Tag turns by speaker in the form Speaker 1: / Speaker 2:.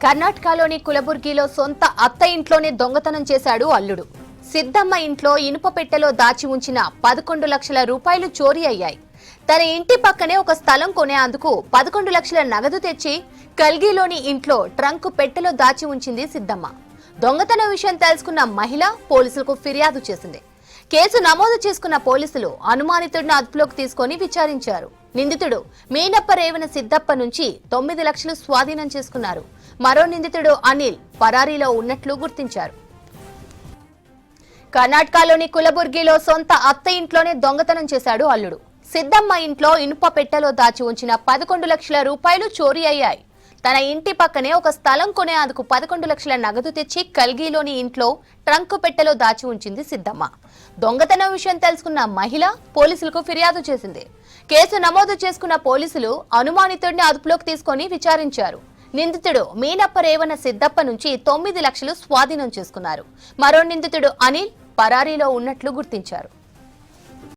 Speaker 1: కర్ణాటకలోని కులబుర్గిలో సొంత అత్త ఇంట్లోనే దొంగతనం చేశాడు అల్లుడు. సిద్ధమ్మ ఇంట్లో ఇనుప పెట్టెలో దాచి ఉంచిన 11 లక్షల రూపాయలు చోరీ అయ్యాయి. తన ఇంటి పక్కనే ఒక స్థలం కొనేందుకు 11 లక్షల నగదు తెచ్చి కల్గిలోని ఇంట్లో ట్రంక్ పెట్టెలో దాచి ఉంచింది సిద్ధమ్మ. దొంగతనం విషయం తెలుసుకున్న మహిళ పోలీసులకు ఫిర్యాదు చేసింది. కేసు నమోదు చేసుకున్న పోలీసులు అనుమానితుడిని అదుపులోకి తీసుకుని విచారించారు. నిందితుడు మీనప్ప రేవన సిద్ధప్ప నుంచి 9 లక్షలు స్వాధీనం చేసుకున్నారు. మరో నిందితుడు అనిల్ పరారీలో ఉన్నట్లు గుర్తించారు. కర్ణాటకలోని కులబుర్గిలో సొంత అత్త ఇంట్లోనే దొంగతనం చేశాడు అల్లుడు. సిద్ధమ్మ ఇంట్లో ఇనుప పెట్టెలో దాచి ఉంచిన 11 లక్షల రూపాయలు చోరీ అయ్యాయి. తన ఇంటి పక్కనే ఒక స్థలం కొనేందుకు 11 లక్షల నగదు తెచ్చి కల్గిలోని ఇంట్లో ట్రంక్ పెట్టెలో దాచి ఉంచింది సిద్ధమ్మ. దొంగతనం విషయం తెలుసుకున్న మహిళ పోలీసులకు ఫిర్యాదు చేసింది. కేసు నమోదు చేసుకున్న పోలీసులు అనుమానితుడిని అదుపులోకి తీసుకుని విచారించారు. నిందితుడు మీనప్ప రేవన సిద్ధప్ప నుంచి 9 లక్షలు స్వాధీనం చేసుకున్నారు. మరో నిందితుడు అనిల్ పరారీలో ఉన్నట్లు గుర్తించారు.